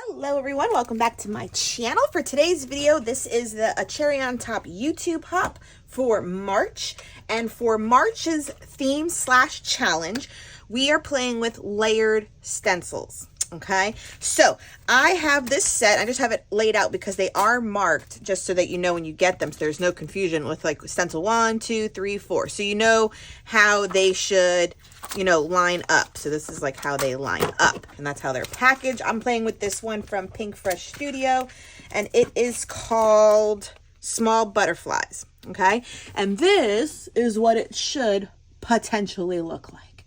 Hello everyone, welcome back to my channel. For today's video, this is a cherry on top YouTube hop for March. And for March's theme slash challenge, we are playing with layered stencils. Okay, so I have this set. I just have it laid out because they are marked just so that you know when you get them, so there's no confusion with like stencil 1, 2, 3, 4. So you know how they should, line up. So this is like how they line up, and that's how they're packaged. I'm playing with this one from Pinkfresh Studio, and it is called Small Butterflies. Okay, and this is what it should potentially look like.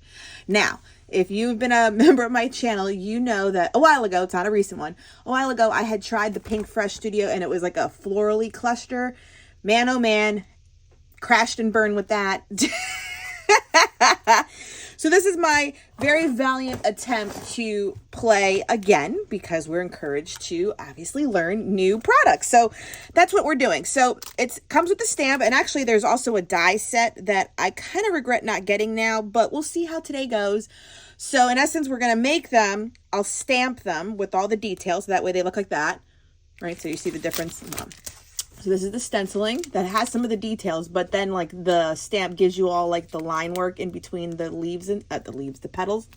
Now, if you've been a member of my channel, you know that a while ago, it's not a recent one, a while ago I had tried the Pinkfresh Studio and it was like a florally cluster. Man, oh man, crashed and burned with that. So this is my very valiant attempt to play again because we're encouraged to obviously learn new products. So that's what we're doing. So it comes with the stamp, and actually there's also a die set that I kind of regret not getting now, but we'll see how today goes. So in essence, we're going to make them. I'll stamp them with all the details. So that way they look like that, right? So you see the difference. So this is the stenciling that has some of the details, but then like the stamp gives you all like the line work in between the leaves and the petals,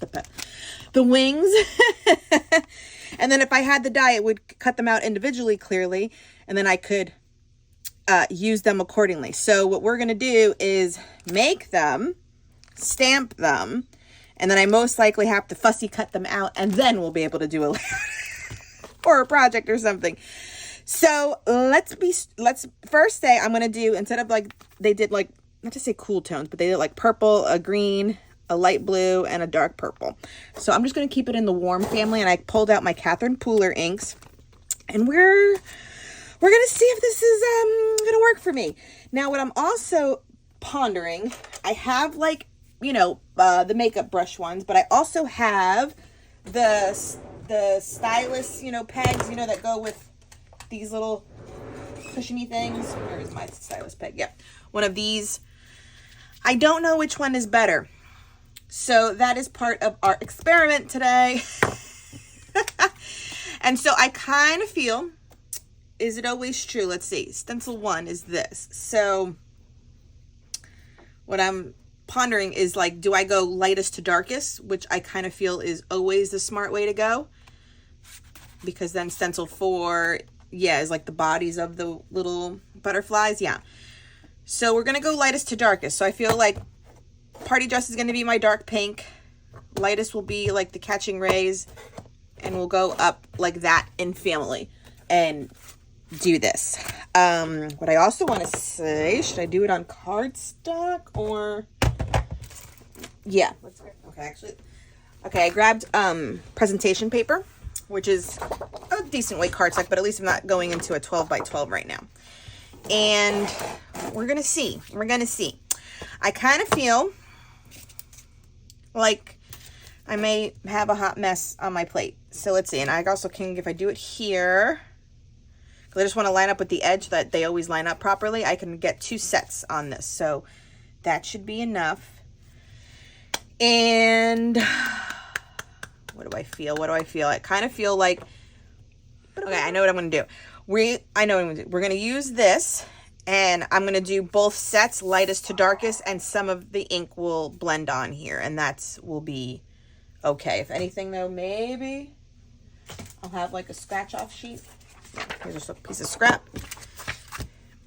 the wings. And then if I had the die, it would cut them out individually clearly, and then I could use them accordingly. So what we're going to do is make them, stamp them, and then I most likely have to fussy cut them out, and then we'll be able to do a or a project or something. So let's first say I'm going to do, instead of like, they did like, not to say cool tones, but they did like purple, a green, a light blue, and a dark purple. So I'm just going to keep it in the warm family, and I pulled out my Catherine Pooler inks, and we're going to see if this is going to work for me. Now, what I'm also pondering, I have like, the makeup brush ones, but I also have the stylus, pegs, that go with these little cushiony things. Where is my stylus peg? Yep. One of these. I don't know which one is better. So that is part of our experiment today. And so I kind of feel, is it always true? Let's see. Stencil 1 is this. So what I'm pondering is like, do I go lightest to darkest, which I kind of feel is always the smart way to go, because then stencil 4, is like the bodies of the little butterflies. Yeah. So we're going to go lightest to darkest. So I feel like Party Dress is going to be my dark pink. Lightest will be like the Catching Rays, and we'll go up like that in family and do this. What I also want to say, should I do it on cardstock or... Yeah. Okay, I grabbed presentation paper, which is a decent weight cardstock, but at least I'm not going into a 12 by 12 right now. And we're going to see. I kind of feel like I may have a hot mess on my plate. So let's see. And I also can, if I do it here, because I just want to line up with the edge so that they always line up properly, I can get 2 sets on this. So that should be enough. And what do I feel? I kind of feel like, okay, I know what I'm going to do. We're going to use this, and I'm going to do both sets, lightest to darkest, and some of the ink will blend on here, and will be okay. If anything, though, maybe I'll have like a scratch off sheet. Here's just a piece of scrap.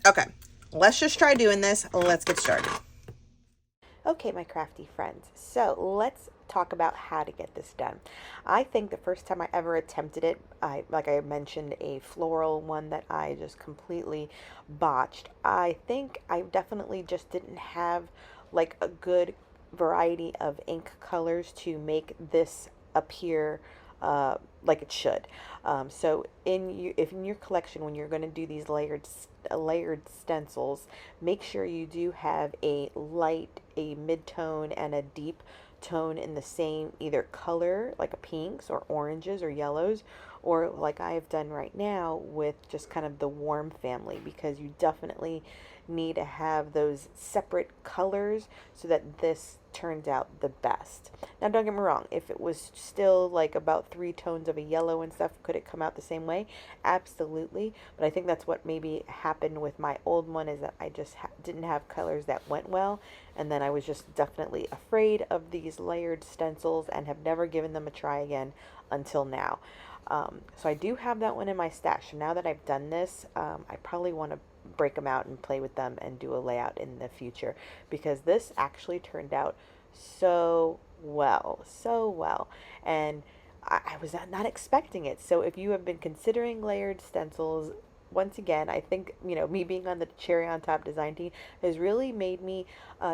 Okay, let's just try doing this. Let's get started. Okay, my crafty friends, so let's talk about how to get this done. I think the first time I ever attempted it, like I mentioned, a floral one that I just completely botched. I think I definitely just didn't have like a good variety of ink colors to make this appear like it should. So if in your collection, when you're going to do these layered stencils, make sure you do have a light, a mid-tone, and a deep tone in the same either color, like a pinks or oranges or yellows, or like I have done right now with just kind of the warm family, because you definitely need to have those separate colors so that this turns out the best. Now don't get me wrong, if it was still like about 3 tones of a yellow and stuff, could it come out the same way? Absolutely. But I think that's what maybe happened with my old one, is that I just didn't have colors that went well, and then I was just definitely afraid of these layered stencils and have never given them a try again until now. So I do have that one in my stash. So now that I've done this, I probably want to break them out and play with them and do a layout in the future, because this actually turned out so well, and I was not expecting it. So if you have been considering layered stencils, once again, I think, you know, me being on the cherry on top design team has really made me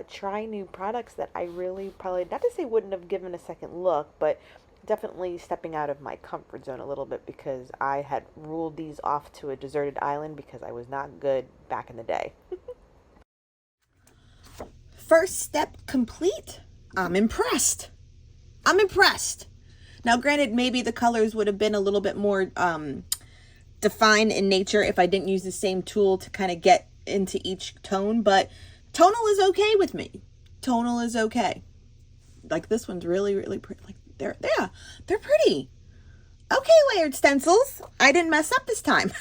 try new products that I really probably, not to say wouldn't have given a second look, but definitely stepping out of my comfort zone a little bit, because I had ruled these off to a deserted island because I was not good back in the day. First step complete. I'm impressed. Now, granted, maybe the colors would have been a little bit more defined in nature if I didn't use the same tool to kind of get into each tone, but tonal is okay with me. Tonal is okay. Like this one's really, really pretty. Like they're pretty. Okay, layered stencils. I didn't mess up this time.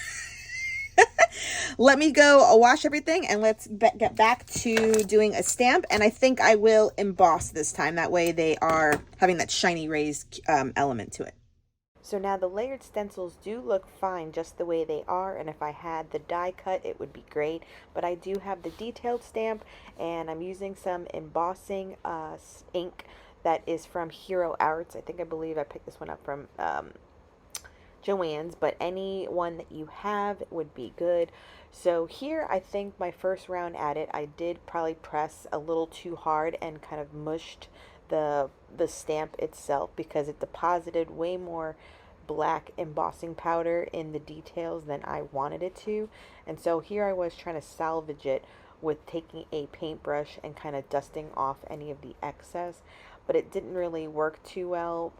Let me go wash everything and let's get back to doing a stamp. And I think I will emboss this time. That way they are having that shiny raised element to it. So now the layered stencils do look fine just the way they are, and if I had the die cut it would be great, but I do have the detailed stamp, and I'm using some embossing ink that is from Hero Arts. I believe I picked this one up from Joann's, but any one that you have would be good. So here, I think my first round at it, I did probably press a little too hard and kind of mushed the stamp itself, because it deposited way more black embossing powder in the details than I wanted it to. And so here I was trying to salvage it with taking a paintbrush and kind of dusting off any of the excess, but it didn't really work too well,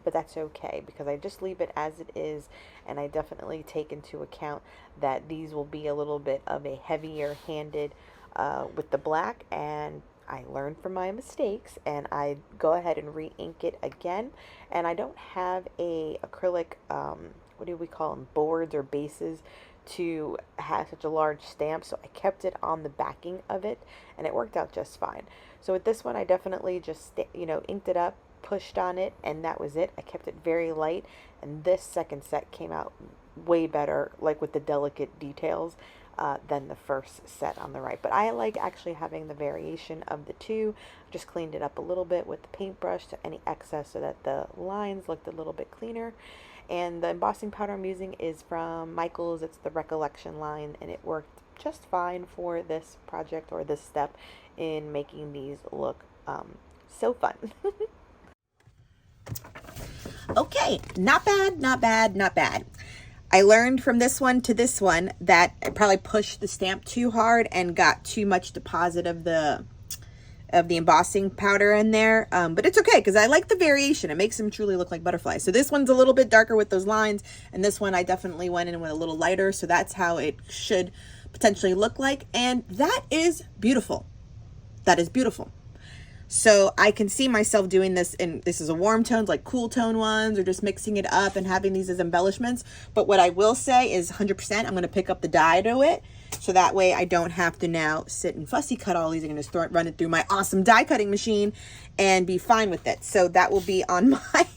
but that's okay, because I just leave it as it is, and I definitely take into account that these will be a little bit of a heavier handed with the black, and I learned from my mistakes, and I go ahead and re-ink it again. And I don't have a acrylic, what do we call them, boards or bases to have such a large stamp, so I kept it on the backing of it, and it worked out just fine. So with this one, I definitely just, inked it up, pushed on it, and that was it. I kept it very light, and this second set came out way better, like with the delicate details, than the first set on the right. But I like actually having the variation of the two. Just cleaned it up a little bit with the paintbrush to any excess so that the lines looked a little bit cleaner. And the embossing powder I'm using is from Michael's. It's the Recollection line, and it worked just fine for this project, or this step in making these look so fun. Okay, not bad. I learned from this one to this one that I probably pushed the stamp too hard and got too much deposit of the embossing powder in there, but it's okay, because I like the variation. It makes them truly look like butterflies. So this one's a little bit darker with those lines, and this one I definitely went in with a little lighter, so that's how it should potentially look like, and that is beautiful. So I can see myself doing this, and this is a warm tones, like cool tone ones, or just mixing it up and having these as embellishments. But what I will say is 100%, I'm going to pick up the die to it. So that way I don't have to now sit and fussy cut all these. I'm going to run it through my awesome die cutting machine and be fine with it. So that will be on my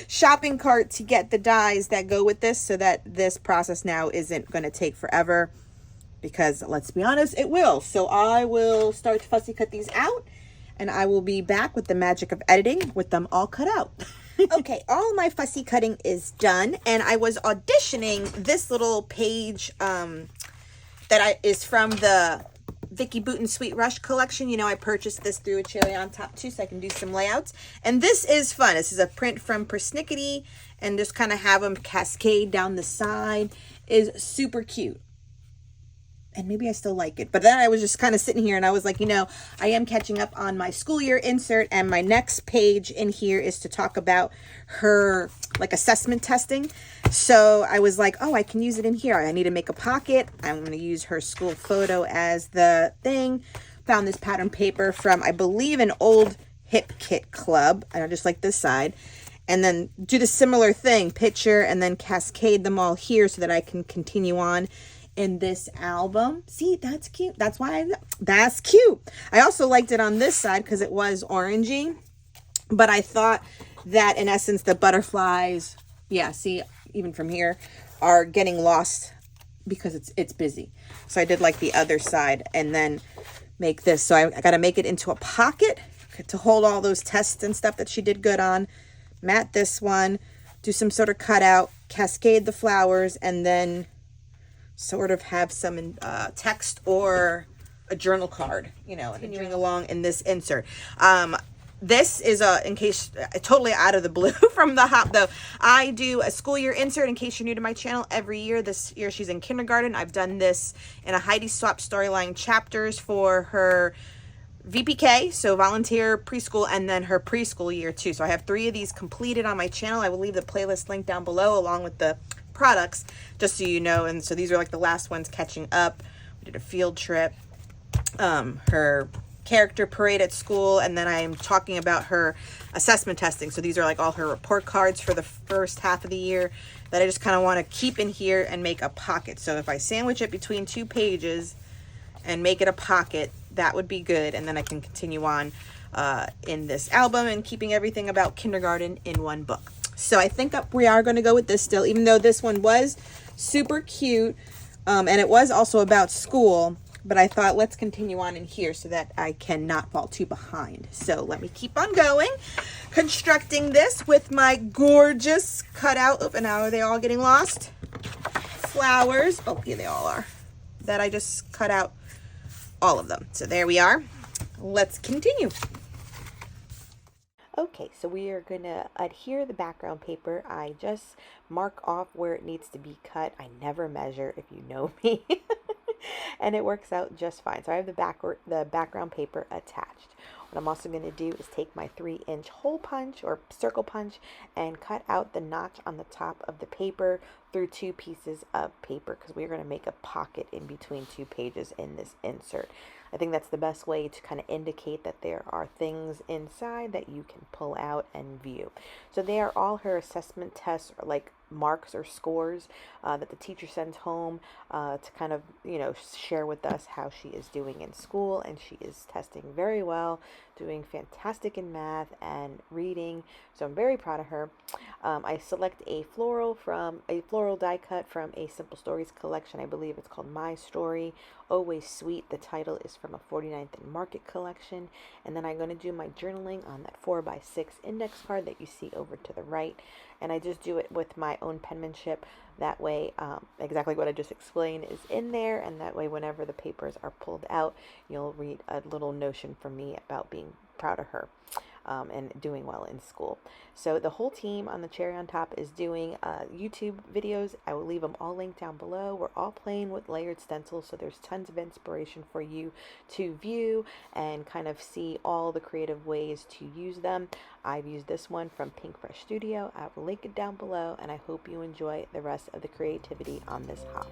shopping cart to get the dies that go with this, so that this process now isn't going to take forever, because let's be honest, it will. So I will start to fussy cut these out, and I will be back with the magic of editing with them all cut out. Okay, all my fussy cutting is done, and I was auditioning this little page that is from the Vicky Booten Sweet Rush collection. I purchased this through a cherry on top too, so I can do some layouts. And this is fun. This is a print from Persnickety, and just kind of have them cascade down the side is super cute. and maybe I still like it. But then I was just kind of sitting here and I was like, you know, I am catching up on my school year insert, and my next page in here is to talk about her like assessment testing. So I was like, oh, I can use it in here. I need to make a pocket. I'm going to use her school photo as the thing. Found this pattern paper from, I believe, an old Hip Kit club. I just like this side. And then do the similar thing, picture, and then cascade them all here so that I can continue on in this album. See, that's cute. That's cute. I also liked it on this side because it was orangey, but I thought that in essence, the butterflies, yeah, see, even from here, are getting lost because it's busy. So I did like the other side and then make this. So I got to make it into a pocket to hold all those tests and stuff that she did good on. Mat this one, do some sort of cutout, cascade the flowers, and then sort of have some text or a journal card, you know, continuing along in this insert. This is in case totally out of the blue from the hop though. I do a school year insert in case you're new to my channel every year. This year she's in kindergarten. I've done this in a Heidi Swap storyline chapters for her VPK, so volunteer preschool, and then her preschool year too. So I have 3 of these completed on my channel. I will leave the playlist link down below along with the products, just so you know. And so these are like the last ones catching up. We did a field trip, her character parade at school, and then I am talking about her assessment testing. So these are like all her report cards for the first half of the year that I just kind of want to keep in here and make a pocket. So if I sandwich it between 2 pages and make it a pocket, that would be good. And then I can continue on in this album and keeping everything about kindergarten in one book. So I think we are going to go with this still, even though this one was super cute and it was also about school. But I thought, let's continue on in here so that I cannot fall too behind. So let me keep on going. Constructing this with my gorgeous cutout. Oh, and now are they all getting lost? Flowers. Oh, yeah, they all are. That I just cut out all of them. So there we are. Let's continue. Okay, so we are going to adhere the background paper. I just mark off where it needs to be cut. I never measure, if you know me. And it works out just fine. So I have the background paper attached. What I'm also going to do is take my 3-inch hole punch or circle punch and cut out the notch on the top of the paper through 2 pieces of paper, because we're going to make a pocket in between 2 pages in this insert. I think that's the best way to kind of indicate that there are things inside that you can pull out and view. So they are all her assessment tests, or like marks or scores that the teacher sends home to kind of, you know, share with us how she is doing in school. And she is testing very well, doing fantastic in math and reading. So I'm very proud of her. I select a floral die cut from a Simple Stories collection. I believe it's called My Story, Always Sweet. The title is from a 49th and Market collection. And then I'm going to do my journaling on that 4x6 index card that you see over to the right. And I just do it with my own penmanship. That way, exactly what I just explained is in there. And that way, whenever the papers are pulled out, you'll read a little notion from me about being proud of her. And doing well in school. So the whole team on the cherry on top is doing YouTube videos. I will leave them all linked down below. We're all playing with layered stencils, so there's tons of inspiration for you to view and kind of see all the creative ways to use them. I've used this one from Pinkfresh Studio. I will link it down below, and I hope you enjoy the rest of the creativity on this hop.